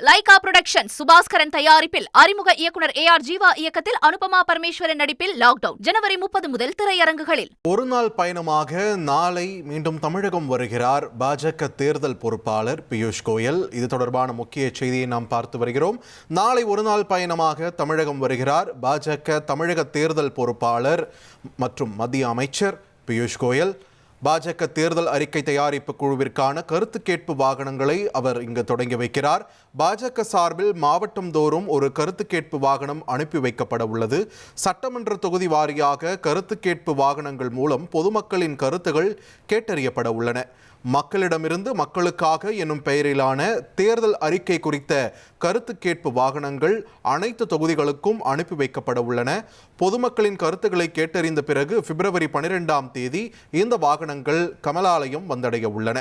Lyca production Subaskaran தயாரிப்பில் அறிமுக இயக்குனர் AR ஜீவா இயக்கத்தில் அனுபமா பரமேஸ்வரன் நடிப்பில் லாக்டவுன் ஜனவரி 30 முதல் திரையரங்குகளில். ஒருநாள் பயணமாக நாளை மீண்டும் தமிழகம் வருகிறார் பாஜக தேர்தல் பொறுப்பாளர் பியூஷ் கோயல். இது தொடர்பான முக்கிய செய்தியை நாம் பார்த்து வருகிறோம். நாளை ஒருநாள் பயணமாக தமிழகம் வருகிறார் பாஜக தமிழக தேர்தல் பொறுப்பாளர் மற்றும் மத்திய அமைச்சர் பியூஷ் கோயல். பாஜக தேர்தல் அறிக்கை தயாரிப்பு குழுவிற்கான கருத்து கேட்பு வாகனங்களை அவர் இங்கு தொடங்கி வைக்கிறார். பாஜக சார்பில் மாவட்டம் தோறும் ஒரு கருத்து கேட்பு வாகனம் அனுப்பி வைக்கப்பட உள்ளது. சட்டமன்ற தொகுதி வாரியாக கருத்து கேட்பு வாகனங்கள் மூலம் பொதுமக்களின் கருத்துகள் கேட்டறியப்பட உள்ளன. மக்களிடமிருந்து மக்களுக்காக என்னும் பெயரிலான தேர்தல் அறிக்கை குறித்த கருத்து கேட்பு வாகனங்கள் அனைத்து தொகுதிகளுக்கும் அனுப்பி வைக்கப்பட உள்ளன. பொதுமக்களின் கருத்துக்களை கேட்டறிந்த பிறகு பிப்ரவரி 12ஆம் தேதி இந்த வாகனங்கள் கமலாலயம் வந்தடைய உள்ளன.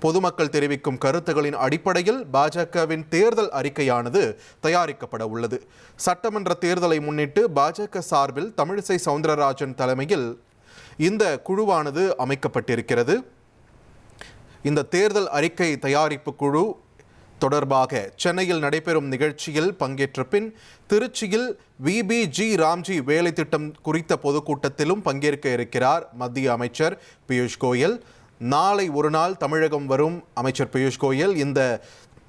பொதுமக்கள் தெரிவிக்கும் கருத்துகளின் அடிப்படையில் பாஜகவின் தேர்தல் அறிக்கையானது தயாரிக்கப்பட உள்ளது. சட்டமன்ற தேர்தலை முன்னிட்டு பாஜக சார்பில் தமிழிசை சவுந்தரராஜன் தலைமையில் இந்த குழுவானது அமைக்கப்பட்டிருக்கிறது. இந்த தேர்தல் அறிக்கை தயாரிப்பு குழு தொடர்பாக சென்னையில் நடைபெறும் நிகழ்ச்சியில் பங்கேற்ற பின் திருச்சியில் VBG ராம்ஜி வேலை திட்டம் குறித்த பொதுக்கூட்டத்திலும் பங்கேற்க இருக்கிறார் மத்திய அமைச்சர் பியூஷ் கோயல். நாளை ஒரு நாள் தமிழகம் வரும் அமைச்சர் பியூஷ் கோயல் இந்த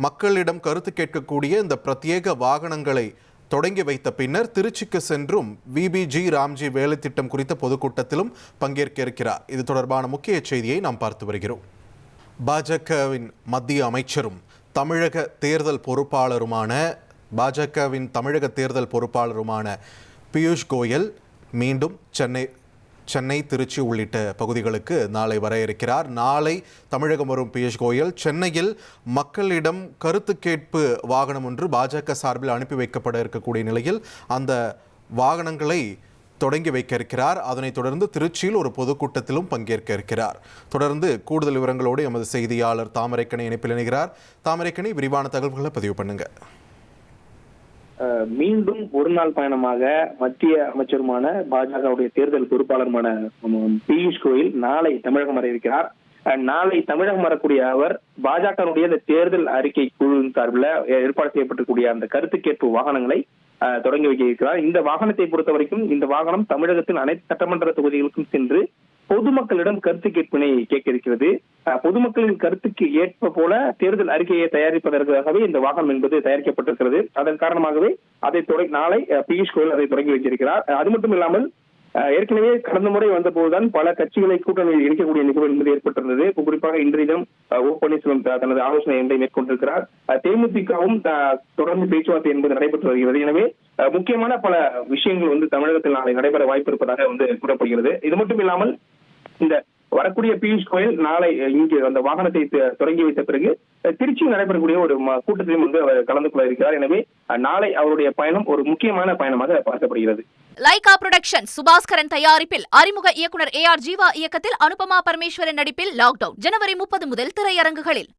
மக்களிடம் கருத்து கேட்கக்கூடிய இந்த பிரத்யேக வாகனங்களை தொடங்கி வைத்த பின்னர் திருச்சிக்கு சென்றும் VBG ராம்ஜி வேலை திட்டம் குறித்த பொதுக்கூட்டத்திலும் பங்கேற்க இருக்கிறார். இது தொடர்பான முக்கிய செய்தியை நாம் பார்த்து வருகிறோம். பாஜகவின் மத்திய அமைச்சரும் தமிழக தேர்தல் பொறுப்பாளருமான பியூஷ் கோயல் மீண்டும் சென்னை திருச்சி உள்ளிட்ட பகுதிகளுக்கு நாளை வர இருக்கிறார். நாளை தமிழகம் வரும் பியூஷ் கோயல் சென்னையில் மக்களிடம் கருத்து கேட்பு வாகனம் ஒன்று பாஜக சார்பில் அனுப்பி வைக்கப்பட இருக்கக்கூடிய நிலையில் அந்த வாகனங்களை தொடங்கி வைக்க இருக்கிறார். அதனைத் தொடர்ந்து திருச்சியில் ஒரு பொதுக்கூட்டத்திலும் பங்கேற்க இருக்கிறார். தொடர்ந்து கூடுதல் விவரங்களோடு எமது செய்தியாளர் தாமரைக்கணி இணைப்பில் இணைகிறார். தாமரைக்கணி, விரிவான தகவல்களை பதிவு பண்ணுங்க. மீண்டும் ஒரு நாள் பயணமாக மத்திய அமைச்சருமான பாஜகவுடைய தேர்தல் பொறுப்பாளருமான பியூஷ் கோயல் நாளை தமிழகம் வர இருக்கிறார். நாளை தமிழகம் வரக்கூடிய அவர் பாஜகவுடைய இந்த தேர்தல் அறிக்கை குழுவின் சார்பில் ஏற்பாடு செய்யப்பட்டிருக்கூடிய அந்த கருத்து கேட்பு வாகனங்களை தொடங்கி வைக்க இருக்கிறார். இந்த வாகனத்தை பொறுத்த வரைக்கும் இந்த வாகனம் தமிழகத்தின் அனைத்து சட்டமன்ற தொகுதிகளுக்கும் சென்று பொதுமக்களிடம் கருத்து கேட்பினை கேட்க இருக்கிறது. பொதுமக்களின் கருத்துக்கு ஏற்ப போல தேர்தல் அறிக்கையை தயாரிப்பதற்காகவே இந்த வாகனம் என்பது தயாரிக்கப்பட்டிருக்கிறது. அதன் காரணமாகவே நாளை பியூஷ் கோயல் அதை தொடங்கி வைத்திருக்கிறார். அது மட்டும் இல்லாமல் ஏற்கனவே கடந்த முறை வந்தபோதுதான் பல கட்சிகளை கூட்டணியில் இணைக்கக்கூடிய நிகழ்வு என்பது ஏற்பட்டிருந்தது. குறிப்பாக இன்றைய தினம் பன்னீர்செல்வம் தனது ஆலோசனை ஒன்றை மேற்கொண்டிருக்கிறார். தேமுதிகவும் தொடர்ந்து பேச்சுவார்த்தை என்பது நடைபெற்று வருகிறது. எனவே முக்கியமான பல விஷயங்கள் தமிழகத்தில் நாளை நடைபெற வாய்ப்பு இருப்பதாக கூறப்படுகிறது. இது மட்டும் இல்லாமல் இந்த வரக்கூடிய பியூஷ் கோயல் நாளை இங்கு அந்த வாகனத்தை தொடங்கி வைத்த பிறகு திருச்சியில் நடைபெறக்கூடிய ஒரு கூட்டத்திலும் அவர் கலந்து கொள்ள இருக்கிறார். எனவே நாளை அவருடைய பயணம் ஒரு முக்கியமான பயணமாக பார்க்கப்படுகிறது. லைகா புரொடக்ஷன் சுபாஸ்கரன் தயாரிப்பில் அறிமுக இயக்குனர் AR ஜீவா இயக்கத்தில் அனுபமா பரமேஸ்வரன் நடிப்பில் லாக்டவுன் ஜனவரி 30 முதல் திரையரங்குகளில்.